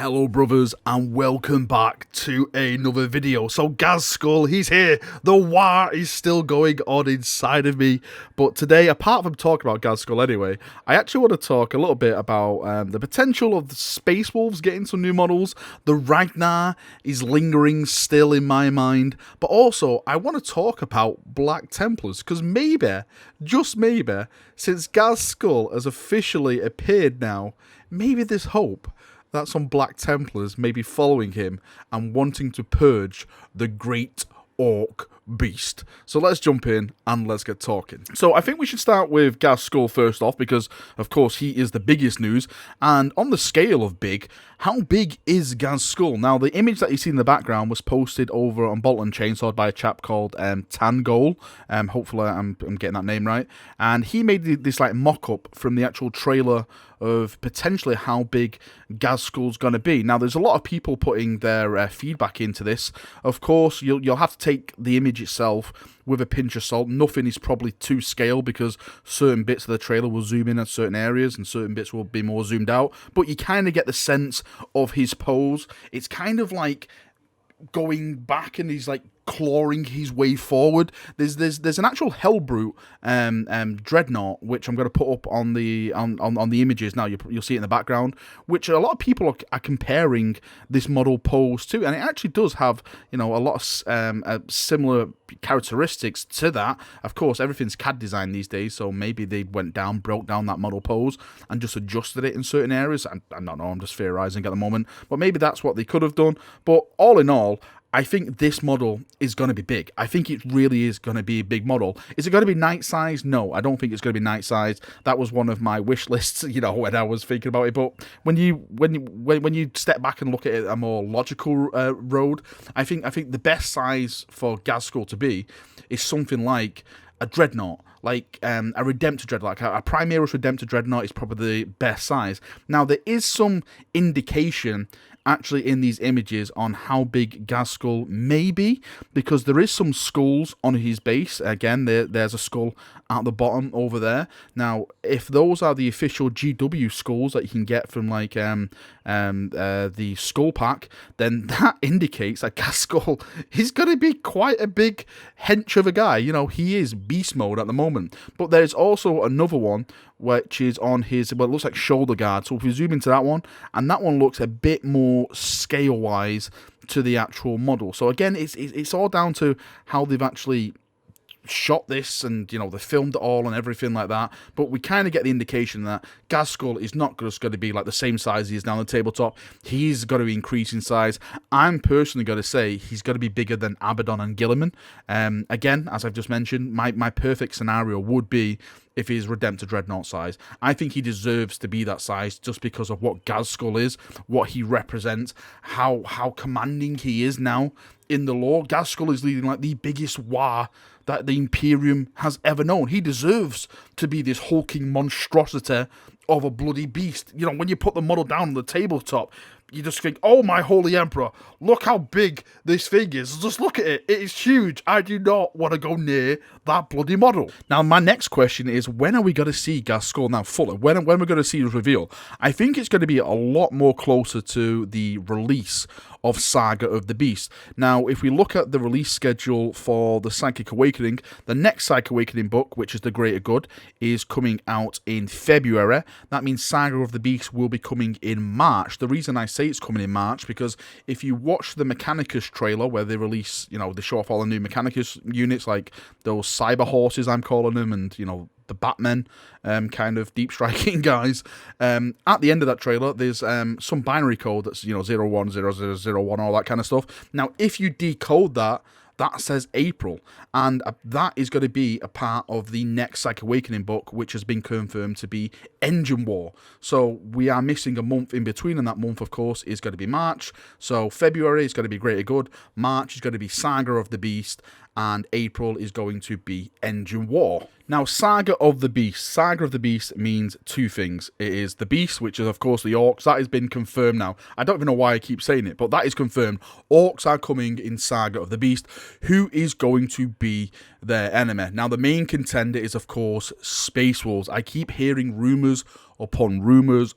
Hello brothers and welcome back to another video. So Ghazghkull, he's here. The war is still going on inside of me. But today, apart from talking about Ghazghkull anyway, I actually want to talk a little bit about the potential of the Space Wolves getting some new models. The Ragnar is lingering still in my mind. But also, I want to talk about Black Templars, because maybe, just maybe, since Ghazghkull has officially appeared now, maybe there's hope that some Black Templars may be following him and wanting to purge the Great Orc Beast. So let's jump in and let's get talking. So I think we should start with Ghazghkull first off, because of course he is the biggest news. And on the scale of big, how big is Ghazghkull? Now the image that you see in the background was posted over on Bolt and Chainsaw by a chap called Tangol. Hopefully I'm getting that name right. And he made this like mock-up from the actual trailer of potentially how big Ghazghkull's going to be. Now, there's a lot of people putting their feedback into this. Of course, you'll have to take the image itself with a pinch of salt. Nothing is probably to scale because certain bits of the trailer will zoom in at certain areas and certain bits will be more zoomed out. But you kind of get the sense of his pose. It's kind of like going back and he's like clawing his way forward. There's an actual Hellbrute dreadnought which I'm going to put up on the images now. You'll see it in the background, which a lot of people are comparing this model pose to, and it actually does have, you know, a lot of similar characteristics to that. Of course, everything's CAD design these days, so maybe they went down, broke down that model pose and just adjusted it in certain areas. I don't know, I'm just theorizing at the moment, but maybe that's what they could have done. But all in all, I think this model is going to be big. I think it really is going to be a big model. Is it going to be night size? No, I don't think it's going to be night size. That was one of my wish lists, you know, when I was thinking about it. But when you step back and look at it a more logical road, I think the best size for Ghazghkull to be is something like a dreadnought, like a Redemptor dreadnought, like a Primaris Redemptor dreadnought is probably the best size. Now, there is some indication actually in these images on how big Ghazghkull may be, because there is some skulls on his base. Again, there's a skull at the bottom over there. Now, if those are the official GW skulls that you can get from like the skull pack, then that indicates that Ghazghkull is going to be quite a big hench of a guy. You know, he is beast mode at the moment. But there's also another one which is on his, well, it looks like shoulder guard. So if we zoom into that one, and that one looks a bit more scale-wise to the actual model. So again, it's all down to how they've actually shot this, and you know, they filmed it all and everything like that. But we kind of get the indication that Ghazghkull is not just going to be like the same size he is now on the tabletop. He's going to increase in size. I'm personally going to say he's going to be bigger than Abaddon and Guilliman. Again, as I've just mentioned, my perfect scenario would be if he's Redemptor Dreadnought size. I think he deserves to be that size just because of what Ghazghkull is, what he represents, how commanding he is now in the lore. Ghazghkull is leading like the biggest war that the Imperium has ever known. He deserves to be this hulking monstrosity of a bloody beast. You know, when you put the model down on the tabletop, you just think, oh my holy emperor, look how big this thing is. Just look at it. It is huge. I do not want to go near that bloody model. Now, my next question is, when are we going to see Ghazghkull now fully? When are we going to see his reveal? I think it's going to be a lot more closer to the release of Saga of the Beast. Now, if we look at the release schedule for the Psychic Awakening, the next Psychic Awakening book, which is The Greater Good, is coming out in February. That means Saga of the Beast will be coming in March. The reason I say it's coming in March, because if you watch the Mechanicus trailer where they release, you know, they show off all the new Mechanicus units, like those cyber horses, I'm calling them, and, you know, the Batman kind of deep striking guys. At the end of that trailer, there's some binary code that's, you know, 010001, all that kind of stuff. Now, if you decode that, that says April, and that is going to be a part of the next Psychic Awakening book, which has been confirmed to be Engine War. So we are missing a month in between, and that month, of course, is going to be March. So February is going to be Greater Good, March is going to be Saga of the Beast, and April is going to be Engine War. Now, Saga of the Beast. Saga of the Beast means two things. It is the Beast, which is, of course, the Orcs. That has been confirmed now. I don't even know why I keep saying it, but that is confirmed. Orcs are coming in Saga of the Beast. Who is going to be their enemy? Now, the main contender is, of course, Space Wolves. I keep hearing rumours upon rumours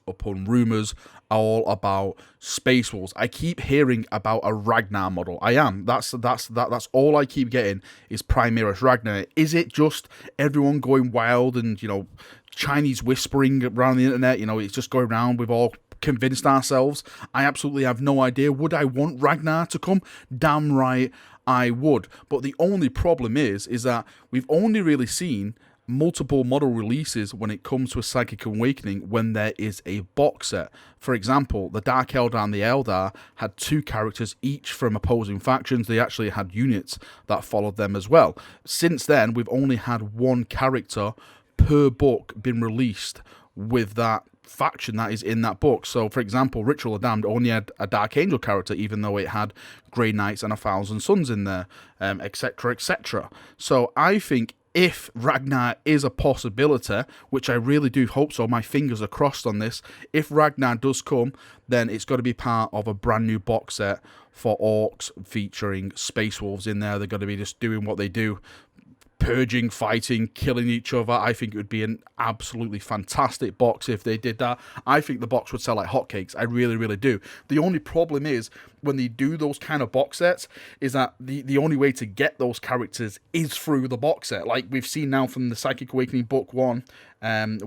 all about Space Wolves. I keep hearing about a Ragnar model. I am. That's all I keep getting is Primaris Ragnar. Is it just everyone going wild and, you know, Chinese whispering around the internet? You know, it's just going around. We've all convinced ourselves. I absolutely have no idea. Would I want Ragnar to come? Damn right I would. But the only problem is that we've only really seen multiple model releases when it comes to a Psychic Awakening when there is a box set. For example, the Dark Eldar and the Eldar had 2 characters each from opposing factions. They actually had units that followed them as well. Since then, we've only had 1 character per book been released with that faction that is in that book. So, for example, Ritual of Damned only had a Dark Angel character, even though it had Grey Knights and 1,000 Suns in there, etc., etc. So, I think if Ragnar is a possibility, which I really do hope so, my fingers are crossed on this, if Ragnar does come, then it's got to be part of a brand new box set for Orcs featuring Space Wolves in there. They're going to be just doing what they do, purging, fighting, killing each other. I think it would be an absolutely fantastic box if they did that. I think the box would sell like hotcakes. I really, really do. The only problem is when they do those kind of box sets is that the only way to get those characters is through the box set. Like we've seen now from the Psychic Awakening Book 1,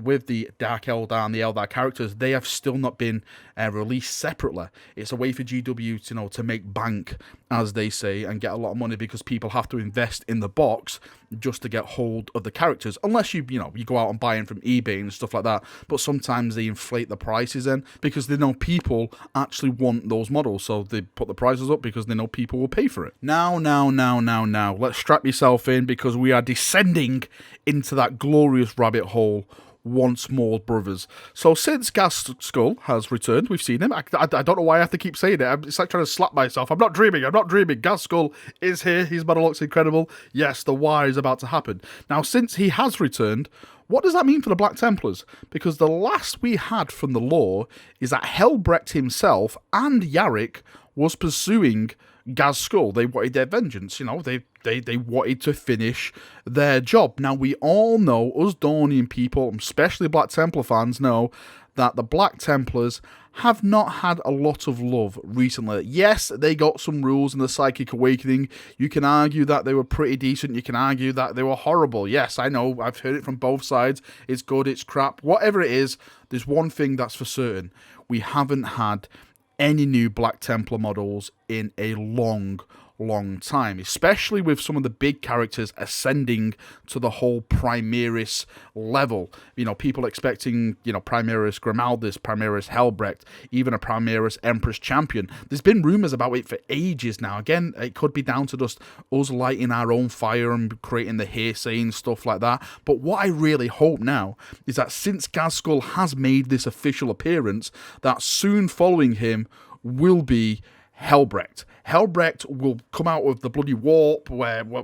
with the Dark Eldar and the Eldar characters, they have still not been released separately. It's a way for GW to make bank, as they say, and get a lot of money because people have to invest in the box just to get hold of the characters. Unless you go out and buy them from eBay and stuff like that. But sometimes they inflate the prices in because they know people actually want those models, so they put the prices up because they know people will pay for it. Now, let's strap yourself in because we are descending into that glorious rabbit hole once more, brothers. So since Ghazghkull has returned, we've seen him. I don't know why I have to keep saying it. It's like trying to slap myself. I'm not dreaming. Ghazghkull is here. His model looks incredible. Yes, the WAAAGH is about to happen. Now, since he has returned, what does that mean for the Black Templars? Because the last we had from the lore is that Helbrecht himself and Yarrick was pursuing Ghazghkull. They wanted their vengeance, they wanted to finish their job. Now, we all know, us Dornian people, especially Black Templar fans, know that the Black Templars have not had a lot of love recently. Yes, they got some rules in the Psychic Awakening. You can argue that they were pretty decent. You can argue that they were horrible. Yes, I know. I've heard it from both sides. It's good, it's crap. Whatever it is, there's one thing that's for certain. We haven't had any new Black Templar models in a long time, especially with some of the big characters ascending to the whole Primaris level. People expecting, Primaris Grimaldis, Primaris Helbrecht, even a Primaris Empress Champion. There's been rumours about it for ages now. Again, it could be down to just us lighting our own fire and creating the hearsay and stuff like that. But what I really hope now is that since Ghazghkull has made this official appearance, that soon following him will be Helbrecht. Helbrecht will come out of the bloody warp wherever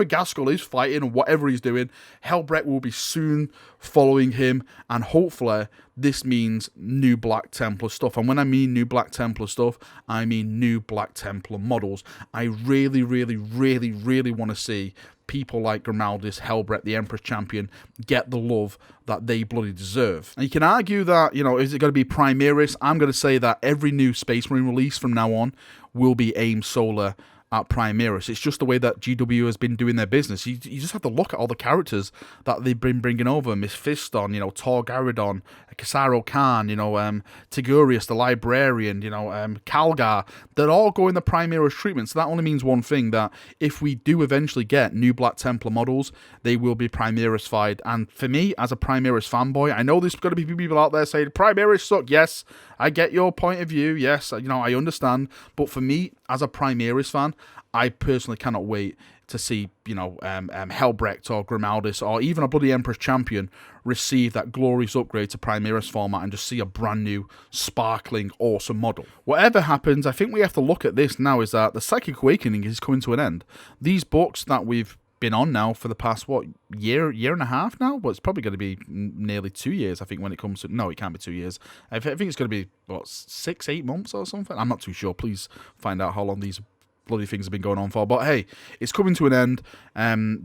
Ghazghkull is fighting and whatever he's doing, Helbrecht will be soon following him, and hopefully this means new Black Templar stuff. And when I mean new Black Templar stuff, I mean new Black Templar models. I really want to see people like Grimaldis, Helbrecht, the Empress Champion, get the love that they bloody deserve. And you can argue that, is it going to be Primaris? I'm going to say that every new Space Marine release from now on will be aimed solely at Primaris. It's just the way that GW has been doing their business. You just have to look at all the characters that they've been bringing over. Mephiston, Tor Garadon, Casaro Khan, Tigurius, the Librarian, Calgar. They're all going the Primaris treatment. So that only means one thing, that if we do eventually get new Black Templar models, they will be Primaris-fied. And for me, as a Primaris fanboy, I know there's going to be people out there saying, Primaris suck. Yes, I get your point of view. Yes, I understand. But for me, as a Primaris fan, I personally cannot wait to see, Helbrecht or Grimaldis or even a bloody Empress Champion receive that glorious upgrade to Primaris format and just see a brand new, sparkling, awesome model. Whatever happens, I think we have to look at this now is that the Psychic Awakening is coming to an end. These books that we've been on now for the past, year and a half now? Well, it's probably going to be nearly 2 years, I think, when it comes to... No, it can't be 2 years. I think it's going to be, 6-8 months or something? I'm not too sure. Please find out how long these bloody things have been going on for. But hey, it's coming to an end.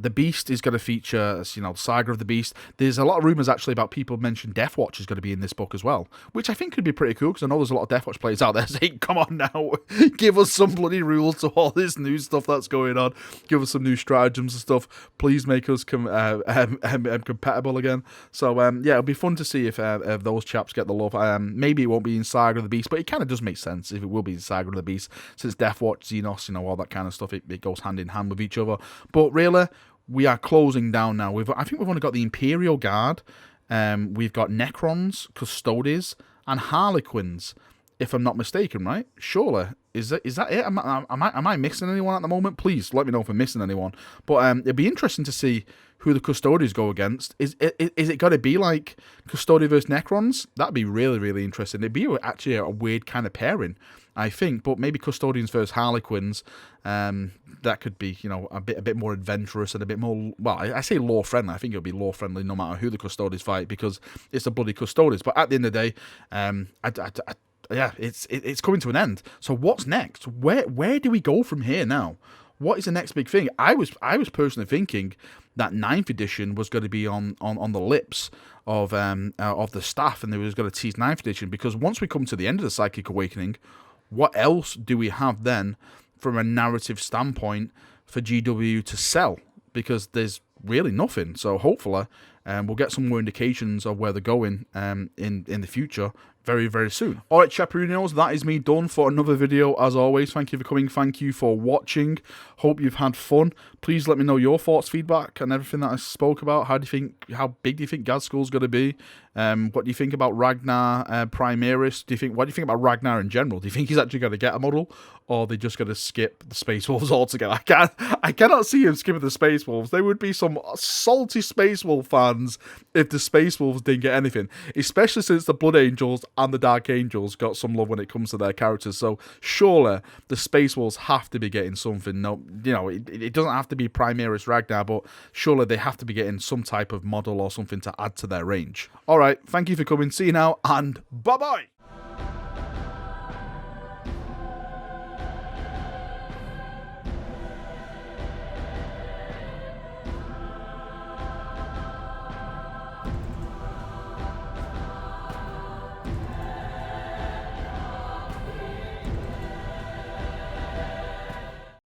The Beast is going to feature, you know, Saga of the Beast. There's a lot of rumours actually about people mentioned Deathwatch is going to be in this book as well, which I think could be pretty cool, because I know there's a lot of Deathwatch players out there saying, come on now, give us some bloody rules to all this new stuff that's going on. Give us some new stratagems and stuff. Please make us compatible again. So yeah, it'll be fun to see if those chaps get the love. Maybe it won't be in Saga of the Beast, but it kind of does make sense if it will be in Saga of the Beast, since Deathwatch, Xenos, you know, all that kind of stuff, it goes hand in hand with each other. But really, we are closing down now. I think we've only got the Imperial Guard, we've got Necrons, Custodes, and Harlequins, if I'm not mistaken, right? Surely. Is that it? Am I missing anyone at the moment? Please let me know if I'm missing anyone. But it'd be interesting to see who the Custodians go against. Is it going to be like Custodia versus Necrons? That'd be really, really interesting. It'd be actually a weird kind of pairing, I think. But maybe Custodians versus Harlequins. That could be, you know, a bit more adventurous and a bit more, well, I say lore friendly. I think it'll be lore friendly no matter who the Custodians fight, because it's the bloody Custodians. But at the end of the day, yeah, it's coming to an end. So what's next? Where do we go from here now? What is the next big thing? I was personally thinking that 9th edition was going to be on the lips of the staff, and they was going to tease 9th edition, because once we come to the end of the Psychic Awakening, what else do we have then from a narrative standpoint for GW to sell? Because there's really nothing. So hopefully we'll get some more indications of where they're going in the future very, very soon. Alright, Chaperoonios, that is me done for another video. As always, thank you for coming, thank you for watching. Hope you've had fun. Please let me know your thoughts, feedback, and everything that I spoke about. How big do you think Ghazghkull's going to be? What do you think about Ragnar Primaris? What do you think about Ragnar in general? Do you think he's actually going to get a model, or are they just going to skip the Space Wolves altogether? I cannot see him skipping the Space Wolves. There would be some salty Space Wolf fans if the Space Wolves didn't get anything, especially since the Blood Angels and the Dark Angels got some love when it comes to their characters. So surely the Space Wolves have to be getting something. No, you know, it doesn't have to be Primaris Ragnar, but surely they have to be getting some type of model or something to add to their range. Alright, thank you for coming. See you now, and bye-bye!